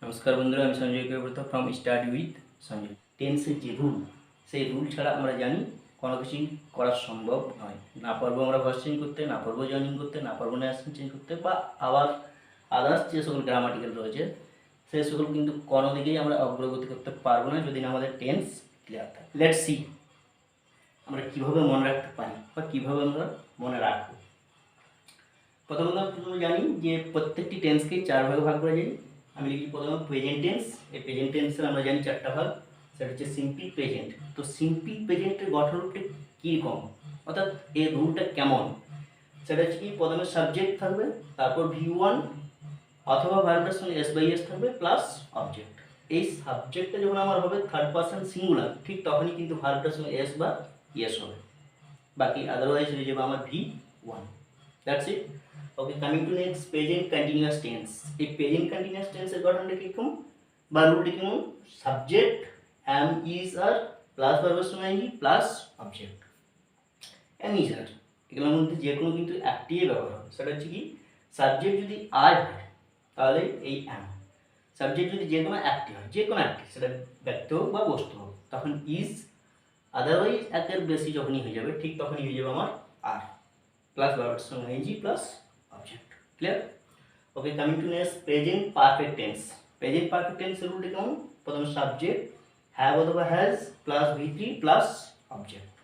নমস্কার বন্ধুরা, আমি Sanjay Kebarta from Study with Sanjay. টেন্সের যে রুল, সেই রুল ছাড়া আমরা জানি কোনো কিছুই করা সম্ভব নয়। না পারবো আমরা ভার্স চেঞ্জ করতে, না পারবো জয়েনিং করতে, না পারবো ন্যাশনাল চেঞ্জ করতে, বা আবার আদার্স যে সকল গ্রামাটিক্যাল রয়েছে সেই সকল কিন্তু কোনো দিকেই আমরা অগ্রগতি করতে পারবো না যদি না আমাদের টেন্স ক্লিয়ার থাকে। লেটস সি আমরা কীভাবে মনে রাখতে পারি বা কীভাবে আমরা মনে রাখবো। প্রথমত আমরা জানি যে প্রত্যেকটি টেন্সকেই চার ভাগে ভাগ করা যায়। আমি লিখি প্রথমে প্রেজেন্ট টেন্স। এই প্রেজেন্ট টেন্সের আমরা জানি চারটা ভাগ, সেটা হচ্ছে সিম্পল প্রেজেন্ট। তো সিম্পল প্রেজেন্টের গঠনটা কীরকম, অর্থাৎ এর রুলটা কেমন, সেটা হচ্ছে কি প্রথমে সাবজেক্ট থাকবে, তারপর V1 অথবা ভার্বের সঙ্গে S বাই S থাকবে প্লাস অবজেক্ট। এই সাবজেক্টটা যখন আমার হবে থার্ড পারসন সিঙ্গুলার, ঠিক তখনই কিন্তু ভার্বের সঙ্গে S বা ইয়েস হবে, বাকি আদারওয়াইজ হয়ে যাবে আমার V1। That's it. Okay, coming to next, present continuous tense. এই প্রেজেন্ট কন্টিনিউয়াস টেন্সের গঠনটা কীরকম বা রুলটা কেমন? Subject am is are plus ভার্বের সঙ্গে ing plus object. am is are এগুলোর মধ্যে যে কোনো কিন্তু একটিই ব্যবহার হবে, সেটা হচ্ছে কি সাবজেক্ট যদি আর হয় তাহলে এই am, সাবজেক্ট যদি যে কোনো একটি হয়, যে কোনো একটি, সেটা ব্যক্তি হোক বা বস্তু হোক, তখন ইজ, আদারওয়াইজ একের বেশি যখনই হয়ে যাবে ঠিক তখনই হয়ে যাবে আমার আর প্লাস ভার্বের সঙ্গে ing plus object. Clear? Okay, coming to next, present perfect tense. Present perfect টেন্সের রুলটা কেমন? প্রথমে সাবজেক্ট হ্যাভ অথবা has plus V3 plus object.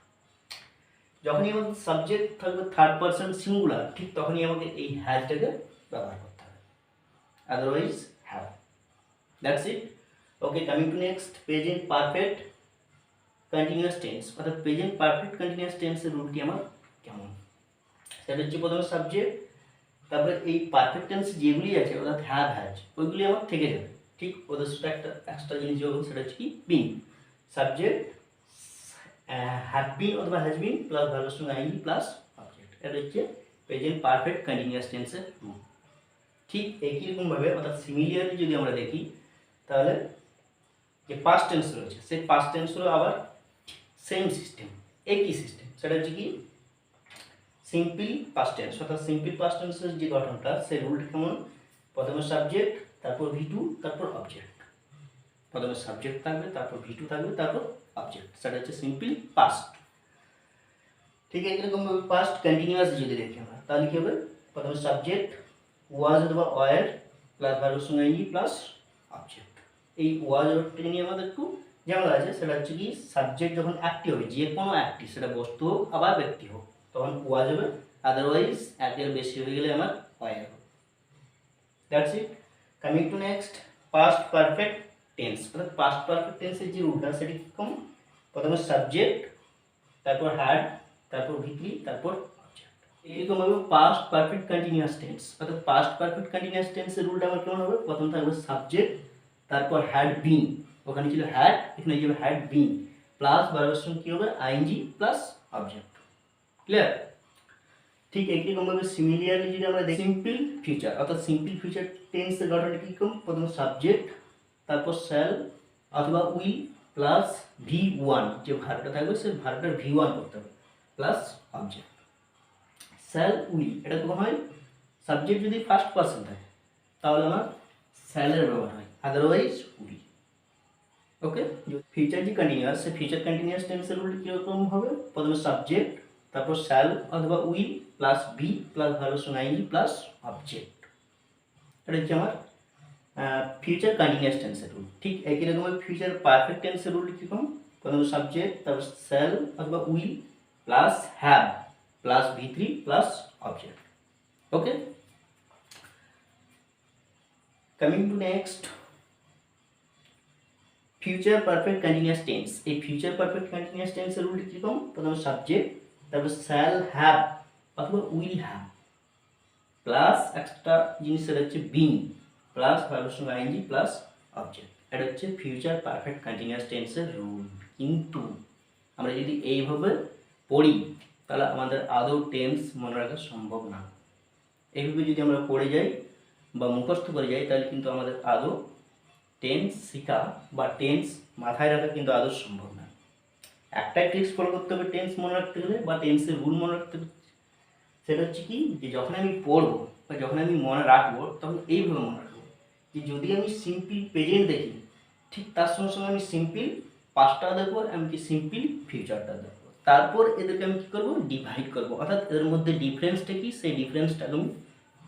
যখনই আমাদের সাবজেক্ট থাকবে থার্ড পারসন সিঙ্গুলার, ঠিক তখনই আমাকে এই হ্যাজটাকে ব্যবহার করতে হবে, otherwise have. That's it. Okay, coming to next, present perfect continuous tense. অর্থাৎ প্রেজেন্ট পারফেক্ট কন্টিনিউয়াস টেন্সের রুলটি আমার কেমন? সেটা হচ্ছে প্রথমে সাবজেক্ট, তারপরে এই পারফেক্ট টেন্স যেগুলি আছে অর্থাৎ হ্যাভ হ্যাজ ওইগুলি আমার থেকে যাবে, ঠিক ওদের সাথে একটা এক্সট্রা জিনিস যোগ হবে, সেটা হচ্ছে কি বিন। সাবজেক্ট হ্যাভ বিন অথবা হ্যাজ বিন প্লাস ভার্বের সঙ্গে আইএনজি প্লাস অবজেক্ট। এটা হচ্ছে প্রেজেন্ট পারফেক্ট কন্টিনিউয়াস টেন্সের রুল। ঠিক একই রকমভাবে অর্থাৎ সিমিলারলি যদি আমরা দেখি তাহলে যে পাস্ট টেন্স রয়েছে সেই পাস্ট টেন্সেরও আবার সেম সিস্টেম, একই সিস্টেম। সেটা হচ্ছে কি সিম্পল পাস্ট টেন্স। অর্থাৎ সিম্পল পাস্ট টেন্সের যে গঠনটা সেই রুলটা কেমন? প্রথমে সাবজেক্ট, তারপর V2, তারপর অবজেক্ট। প্রথমে সাবজেক্ট থাকবে, তারপর V2 থাকবে, তারপর অবজেক্ট। সেটা হচ্ছে সিম্পল পাস্ট। ঠিক এরকমভাবে পাস্ট কন্টিনিউয়াস যদি দেখি আমরা তাহলে কী হবে? প্রথমে সাবজেক্ট ওয়াজ অথবা ওয়ার প্লাস ভার্বের সঙ্গে ing প্লাস অবজেক্ট। এই ওয়াজ ওয়ার্ডটাকে নিয়ে আমাদের একটু ঝামেলা আছে। সেটা হচ্ছে কি সাবজেক্ট যখন একটি হবে, যে কোনো একটি, সেটা বস্তু হোক আবার ব্যক্তি হোক, তখন ওয়াজ হবে, আদারওয়াইজ একের বেশি হয়ে গেলে আমার ওয়ার হবে। That's it. Coming to next, past perfect tense. অর্থাৎ পাস্ট পারফেক্ট টেন্সের যে রুলটা সেটা কীরকম? প্রথমে সাবজেক্ট, তারপর হ্যাড, তারপর V3, তারপর অবজেক্ট। এরকমভাবে পাস্ট পারফেক্ট কন্টিনিউয়াস টেন্স। অর্থাৎ পাস্ট পারফেক্ট কন্টিনিউয়াস টেন্সের রুলটা আমার কেমন হবে? প্রথম থাকবে সাবজেক্ট, তারপর হ্যাড বিন, ওখানে ছিল হ্যাড, এখানে যাবে হ্যাড বিন প্লাস ভার্বের সঙ্গে কী হবে? ING plus object. ক্লিয়ার? ঠিক একই রকমভাবে সিমিলারলি যদি আমরা দেখি সিম্পল ফিউচার, অর্থাৎ সিম্পল ফিউচার টেন্সের গঠনটা কীরকম? প্রথমে সাবজেক্ট, তারপর শ্যাল অথবা উইল প্লাস V1, যে ভার্বটা থাকবে সেই ভার্বটার V1 করতে হবে প্লাস অবজেক্ট। শ্যাল উইল এটা কখন হয়? সাবজেক্ট যদি ফার্স্ট পারসন থাকে তাহলে আমার শ্যালের ব্যবহার হয়, আদারওয়াইজ উইল। ওকে, ফিউচার যে কন্টিনিউয়াস, সেই ফিউচার কন্টিনিউয়াস টেন্সের রুল কীরকম হবে? প্রথমে সাবজেক্ট, তারপর শ্যাল অথবা উইল প্লাস বি প্লাস ভার্বের সঙ্গে আইএনজি প্লাস অবজেক্ট। এটা হচ্ছে আমার ফিউচার কন্টিনিউয়াস টেন্সের রুল। ঠিক একই রকমের ফিউচার পারফেক্ট টেন্সের রুল কীরকম? প্রথমে সাবজেক্ট, তারপর শ্যাল অথবা will plus have plus V3 plus object. Okay, coming to next, future perfect continuous tense. এই ফিউচার পারফেক্ট কন্টিনিউয়াস টেন্সের রুলটি কীরকম? প্রথমে সাবজেক্ট, তারপর শ্যাল হ্যাভ অথবা উইল হ্যাভ প্লাস এক্সট্রা জিনিস সেটা হচ্ছে বিং প্লাস ভার্বের সঙ্গে আইএনজি প্লাস অবজেক্ট। এটা হচ্ছে ফিউচার পারফেক্ট কন্টিনিউয়াস টেন্সের রুল। কিন্তু আমরা যদি এইভাবে পড়ি তাহলে আমাদের আদৌ টেন্স মনে রাখা সম্ভব না। এইভাবে যদি আমরা পড়ে যাই বা মুখস্থ করে যাই তাহলে কিন্তু আমাদের আদৌ টেন্স শেখা বা টেন্স মাথায় রাখা কিন্তু আদৌ সম্ভব না। একটাই ট্রিক্স ফলো করতে হবে টেন্স মনে রাখতে গেলে বা টেন্সের রুল মনে রাখতে গেলে, সেটা হচ্ছে কি যে যখন আমি পড়বো বা যখন আমি মনে রাখবো তখন এইভাবে মনে রাখবো। যে যদি আমি সিম্পল প্রেজেন্ট দেখি ঠিক তার সঙ্গে সঙ্গে আমি সিম্পল পাস্টটা দেখবো, এমনকি সিম্পল ফিউচারটা দেখবো, তারপর এদেরকে আমি কী করবো, ডিভাইড করবো, অর্থাৎ এদের মধ্যে ডিফারেন্সটা কি সেই ডিফারেন্সটাকে আমি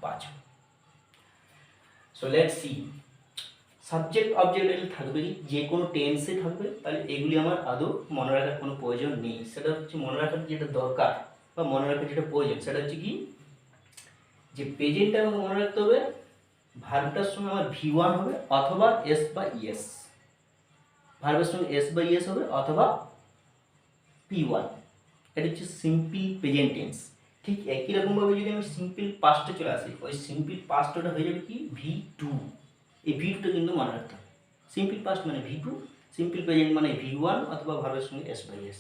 বাঁচবো। So let's see, subject object এগুলি থাকবে, যে কোনো টেন্সে থাকবে, তাহলে এগুলি আমার আদৌ মনে রাখার কোনো প্রয়োজন নেই। সেটা হচ্ছে মনে রাখার যেটা দরকার বা মনে রাখার যেটা প্রয়োজন সেটা হচ্ছে কি, যে প্রেজেন্টটা আমাকে মনে রাখতে হবে ভার্বটার সঙ্গে আমার V1 হবে অথবা এস বা ইএস, ভার্বের সঙ্গে এস বা ইএস হবে অথবা P1, এটা হচ্ছে সিম্পল প্রেজেন্ট টেন্স। ঠিক একই রকমভাবে যদি আমি সিম্পল পাস্টে চলে আসি, ওই সিম্পল পাস্টটা হয়ে যাবে কি V2, এই V2টা কিন্তু মনে রাখতে হবে। সিম্পল পাস্ট মানে V2, সিম্পল প্রেজেন্ট মানে V1 অথবা ভার্বের সঙ্গে এস বাই এস।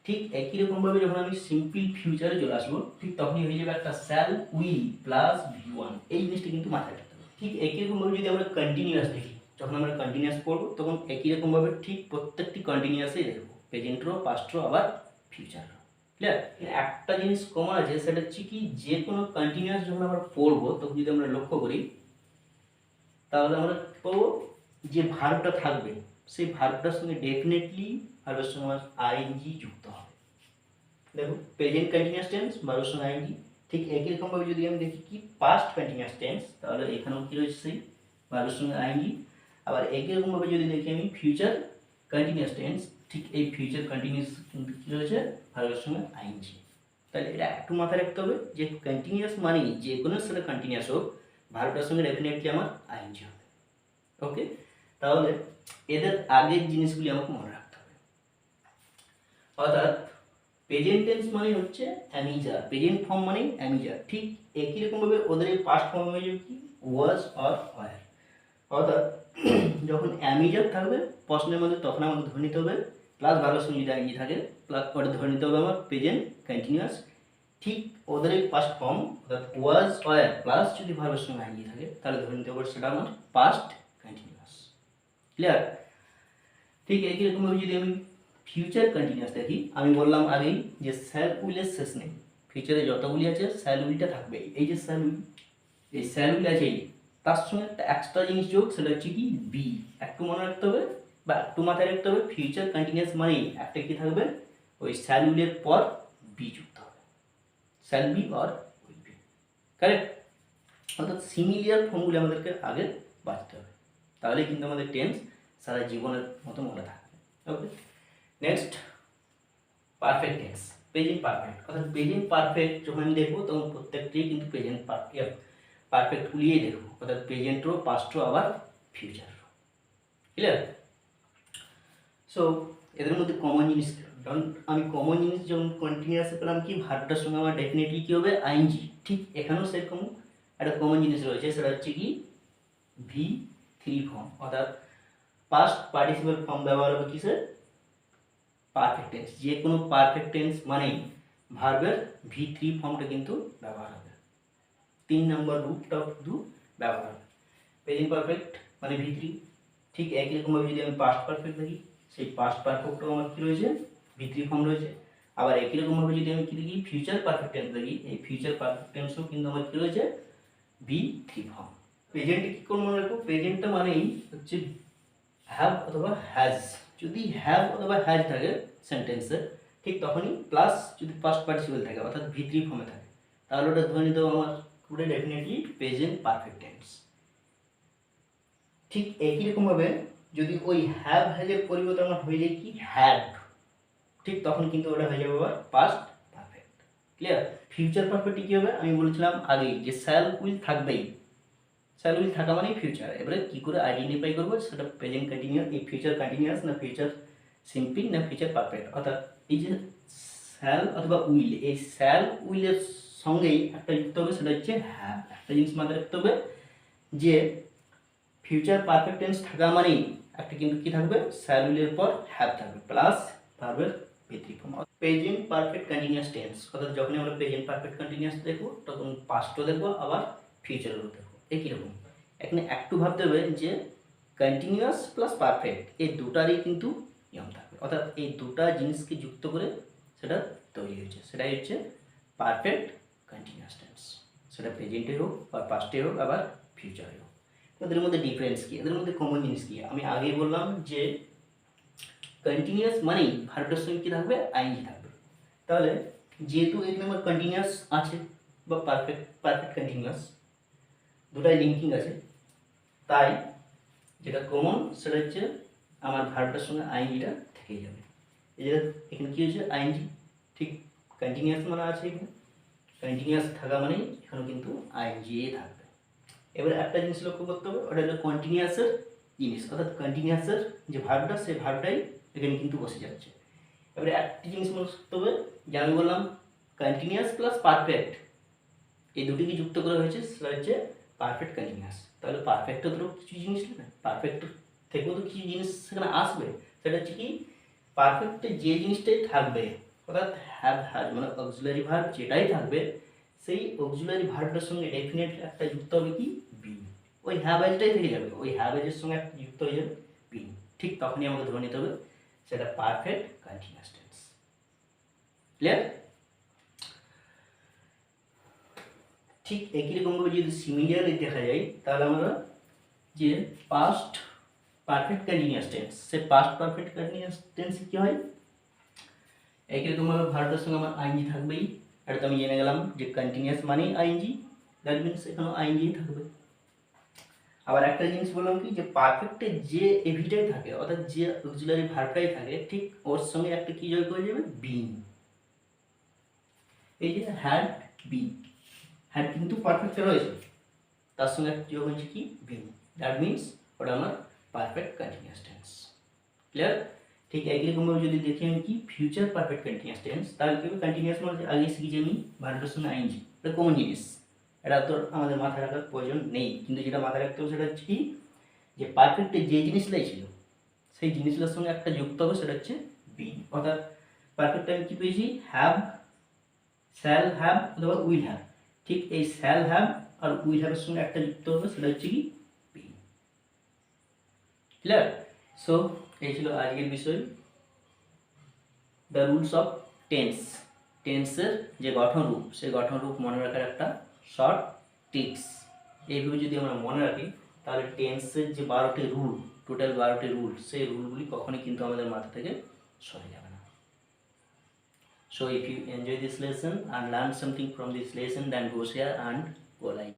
ঠিক একই রকমভাবে যখন আমি সিম্পল ফিউচারে চলে আসবো ঠিক তখনই হয়ে যাবে একটা শ্যাল উইল প্লাস V1, এই জিনিসটা কিন্তু মাথায় রাখতে হবে। ঠিক একই রকমভাবে যদি আমরা কন্টিনিউয়াস দেখি, যখন আমরা কন্টিনিউয়াস পড়বো তখন একই রকমভাবে ঠিক প্রত্যেকটি কন্টিনিউয়াসই দেখবো, প্রেজেন্টরও পাস্টরও আবার ফিউচারও। ক্লিয়ার? একটা জিনিস কমন আছে, সেটা হচ্ছে কি যে কোনো কন্টিনিউয়াস যখন আমরা পড়বো তখন যদি আমরা লক্ষ্য করি তাহলে আমরা পড়বো যে ভার্বটা থাকবে সেই ভার্বটার সঙ্গে ডেফিনেটলি ভার্বের সঙ্গে আমার আইএনজি যুক্ত হবে। দেখো প্রেজেন্ট কন্টিনিউয়াস টেন্স ভার্বের সঙ্গে আইএনজি, ঠিক একই রকমভাবে যদি আমি দেখি কি পাস্ট কন্টিনিউয়াস টেন্স তাহলে এখানেও কী রয়েছে সেই ভার্বের সঙ্গে আইএনজি। আবার একই রকমভাবে যদি দেখি আমি ফিউচার কন্টিনিউয়াস টেন্স, ঠিক এই ফিউচার কন্টিনিউয়াস কিন্তু কী রয়েছে ভার্বের সঙ্গে আইএনজি। তাহলে এটা একটু মাথায় রাখতে হবে যে কন্টিনিউয়াস মানে যে কোনো সেটা কন্টিনিউয়াস হোক ভার্বটার সঙ্গে ডেফিনেটলি আমার আইএনজি হবে। ওকে, তাহলে এদের আগের জিনিসগুলি আমাকে মনে রাখতে হবে। অর্থাৎ প্রেজেন্ট টেন্স মানে হচ্ছে অ্যামিজার, প্রেজেন্ট ফর্ম মানে অ্যামিজার, ঠিক একই রকমভাবে ওদের এই পাস্ট ফর্ম হয়ে যাবে কি ওয়াজ অর ওয়্যার। অর্থাৎ যখন অ্যামিজার থাকবে প্রশ্নের মধ্যে তখন আমাকে ধরে নিতে হবে প্লাস ভার্বের সঙ্গে যদি আইএনজি থাকে প্লাস ওটা ধরে নিতে হবে আমার প্রেজেন্ট কন্টিনিউয়াস। ঠিক ওদের এই পাস্ট ফর্ম অর্থাৎ ওয়াজ ওয়্যার প্লাস যদি ভার্বের সঙ্গে আইএনজি থাকে তাহলে ধরে নিতে হবে সেটা আমার পাস্ট কন্টিনিউয়াস। ক্লিয়ার? ঠিক একই রকমভাবে যদি আমি ফিউচার কন্টিনিউয়াস দেখি, আমি বললাম আগেই যে শ্যাল উইলের শেষ নেই, ফিউচারে যতগুলি আছে শ্যাল উইলটা থাকবে। এই যে শ্যাল উইল, এই শ্যাল উইল আছে তার সঙ্গে একটা এক্সট্রা জিনিস যোগ, সেটা হচ্ছে কি বি। একটু মনে রাখতে হবে বা একটু মাথায় রাখতে হবে, ফিউচার কন্টিনিউয়াস মানেই একটা কি থাকবে ওই শ্যাল উইলের পর বি যুক্ত হবে, shall be or will be. Correct? অর্থাৎ সিমিলিয়ার ফর্মগুলি আমাদেরকে আগে বাঁচতে হবে, তাহলে কিন্তু আমাদের টেন্স সারা জীবনের মতো মনে থাকবে। Okay, next perfect tense, present perfect. অর্থাৎ প্রেজেন্ট পারফেক্ট যখন আমি দেখবো তখন প্রত্যেকটাই কিন্তু প্রেজেন্ট পারফেক্টগুলিই দেখবো, অর্থাৎ প্রেজেন্টও পাস্টও আবার ফিউচারও। ক্লিয়ার? সো এদের মধ্যে কমন জিনিস, কারণ আমি কমন জিনিস যখন কন্টিনিউয়াসে পেলাম কি ভার্বটার সঙ্গে আমার ডেফিনেটলি কী হবে আইএনজি, ঠিক এখানেও সেরকম একটা কমন জিনিস রয়েছে, সেটা হচ্ছে কি V3 ফর্ম। অর্থাৎ পাস্ট পার্টিসিপেল ফর্ম ব্যবহার হবে কিসের, পারফেক্ট টেন্স। যে কোনো পারফেক্ট টেন্স মানেই ভার্বের V3 ফর্মটা কিন্তু ব্যবহার হবে, 3 নম্বর রুটটা শুধু ব্যবহার হবে। প্রেজেন্ট পারফেক্ট মানে V3, ঠিক একই রকমভাবে যদি আমি পাস্ট পারফেক্ট দেখি সেই পাস্ট পারফেক্টও আমার কী রয়েছে V3 ফর্ম রয়েছে। আবার একই রকমভাবে যদি আমি কী দেখি ফিউচার পারফেক্ট টেন্স দেখি, এই ফিউচার পারফেক্ট টেন্সও কিন্তু আমার কী রয়েছে V3 ফর্ম। প্রেজেন্টে কী করে মনে রাখবো, প্রেজেন্টটা মানেই হচ্ছে হ্যাভ অথবা হ্যাজ। যদি হ্যাভ অথবা হ্যাজ থাকে সেন্টেন্সে ঠিক তখনই প্লাস যদি পাস্ট পার্টিসিপেল থাকে অর্থাৎ V3 ফর্মে থাকে তাহলে ওটা ধরে নিতে হবে আমার পুরো ডেফিনেটলি প্রেজেন্ট পারফেক্ট টেন্স। ঠিক একই রকমভাবে যদি ওই হ্যাভ হ্যাজের পরিবর্তে আমার হয়ে যায় কি হ্যাড, ঠিক তখন কিন্তু ওটা হয়ে যাবে আবার পাস্ট পারফেক্ট। ক্লিয়ার? ফিউচার পারফেক্টে কী হবে আমি বলেছিলাম আগেই যে শ্যাল উইল থাকবেই, শ্যাল উইল থাকা মানেই ফিউচার। এবারে কী করে আইডেন্টিফাই করবো সেটা প্রেজেন্ট কন্টিনিউয়াস, এই ফিউচার কন্টিনিউয়াস না ফিউচার সিম্পল না ফিউচার পারফেক্ট। অর্থাৎ এই যে শ্যাল অথবা উইল, এই শ্যাল উইলের সঙ্গেই একটা যুক্ত হবে সেটা হচ্ছে হ্যাভ। একটা জিনিস মাথায় রাখতে হবে যে ফিউচার পারফেক্ট টেন্স থাকা মানেই একটা কিন্তু কী থাকবে শ্যাল উইলের পর হ্যাভ থাকবে প্লাস ভার্বের V3 form. Present perfect continuous tense অর্থাৎ যখনই আমরা প্রেজেন্ট পারফেক্ট কন্টিনিউয়াস দেখবো তখন পাস্টও দেখবো আবার ফিউচারও দেখবো একই রকম। এখানে একটু ভাবতে হবে যে কন্টিনিউয়াস প্লাস পারফেক্ট এই দুটারই কিন্তু নিয়ম থাকবে, অর্থাৎ এই দুটা জিনিসকে যুক্ত করে সেটা তৈরি হয়েছে, সেটাই হচ্ছে পারফেক্ট কন্টিনিউয়াস টেন্স। সেটা প্রেজেন্টে হোক বা পাস্টে হোক আবার ফিউচারে হোক। এদের মধ্যে ডিফারেন্স কী, এদের মধ্যে কমন জিনিস কী? আমি আগেই বললাম যে কন্টিনিউয়াস মানেই ভার্বটার সঙ্গে কী থাকবে, আইএনজি থাকবে। তাহলে যেহেতু এখানে আমার কন্টিনিউয়াস আছে বা পারফেক্ট কন্টিনিউয়াস, দুটাই লিঙ্কিং আছে, তাই যেটা কমন সেটা হচ্ছে আমার ভার্বটার সঙ্গে আইএনজিটা থেকেই যাবে। এই যে এখানে কী হয়েছে, আইএনজি, ঠিক কন্টিনিউয়াস মানে আছে এখানে, কন্টিনিউয়াস থাকা মানেই এখানেও কিন্তু আইএনজি থাকবে। এবার একটা জিনিস লক্ষ্য করতে হবে, ওটা হলো কন্টিনিউয়াসের জিনিস, অর্থাৎ কন্টিনিউয়াসের যে ভার্বটা সেই ভার্বটাই এখানে কিন্তু বসে যাচ্ছে। এবারে একটি জিনিস মনে করতে হবে যে আমি বললাম কন্টিনিউয়াস প্লাস পারফেক্ট, এই দুটিকে যুক্ত করা হয়েছে, সেটা হচ্ছে পারফেক্ট কন্টিনিউয়াস। তাহলে পারফেক্টও তো কিছু জিনিস না, পারফেক্ট থেকেও তো কিছু জিনিস সেখানে আসবে, সেটা হচ্ছে কি পারফেক্টে যে জিনিসটাই থাকবে, অর্থাৎ হ্যাভ হ্যাজ মানে অক্সিলারি ভার্ব যেটাই থাকবে, সেই অক্সিলারি ভার্বটার সঙ্গে ডেফিনেটলি একটা যুক্ত হবে কি, বিন। ওই হ্যাভ হ্যাজটাই থেকে যাবে, ওই হ্যাভ হ্যাজের সঙ্গে একটা যুক্ত হয়ে যাবে বিন। ঠিক তখনই আমাকে ধরে নিতে হবে সেটা পারফেক্ট কন্টিনিউয়াস টেন্স। ক্লিয়ার? ঠিক একই রকমভাবে যদি সিমিলারলি দেখা যায়, তাহলে আমরা যে পাস্ট পারফেক্ট কন্টিনিউয়াস টেন্স, সে পাস্ট পারফেক্ট কন্টিনিউয়াস টেন্স কী হয়, একই রকমভাবে ভার্বের সঙ্গে আমার আইএনজি থাকবেই। এটা তো আমি জেনে গেলাম যে কন্টিনিউয়াস মানেই আইএনজি, দ্যাট মিনস এখানেও আইএনজি থাকবে। আবার একটা জিনিস বললাম কি, যে পারফেক্টে যে এভিটাই থাকে, অর্থাৎ যে অক্সিলারি ভার্বটাই থাকে, ঠিক ওর সঙ্গে একটা কি যোগ করে যাবে, বিন। এই যে হ্যাড বিন, হ্যাড কিন্তু পারফেক্টে রয়েছে, তার সঙ্গে একটা যোগ হচ্ছে কি, বিন, দ্যাট মিনস ওটা আমার পারফেক্ট কন্টিনিউয়াস টেন্স। ক্লিয়ার? ঠিক একই রকমভাবে যদি দেখি আমি কি ফিউচার পারফেক্ট কন্টিনিউয়াস টেন্স, তাহলে কি কন্টিনিউয়াস মানে আগে শিখেছি আমি ভার্বের সঙ্গে আইএনজি, এটা কমন জিনিস, এটা তো আমাদের মাথায় রাখার প্রয়োজন নেই, কিন্তু যেটা মাথায় রাখতে হবে সেটা হচ্ছে কি, যে পারফেক্টে যে জিনিসটাই ছিল সেই জিনিসটার সঙ্গে একটা যুক্ত হবে, সেটা হচ্ছে বিন। অর্থাৎ পারফেক্টে আমি কি পেয়েছি, হ্যাভ, শ্যাল হ্যাভ অথবা উইল হ্যাভ, ঠিক এই শ্যাল হ্যাভ আর উইল হ্যাভের সঙ্গে একটা যুক্ত হবে, সেটা হচ্ছে কি, বিন। ক্লিয়ার? সো এই ছিল আজকের বিষয়, দ্য রুলস অফ টেন্স। টেন্সের যে গঠন রূপ, সেই গঠন রূপ মনে রাখার একটা শর্ট টিপস। এইভাবে যদি আমরা মনে রাখি, তাহলে টেন্সের যে 12টি রুল, টোটাল 12টি রুল, সেই রুলগুলি কখনই কিন্তু আমাদের মাথা থেকে সরে যাবে না। So if you enjoy this lesson and learn something from this lesson, then go share and go like.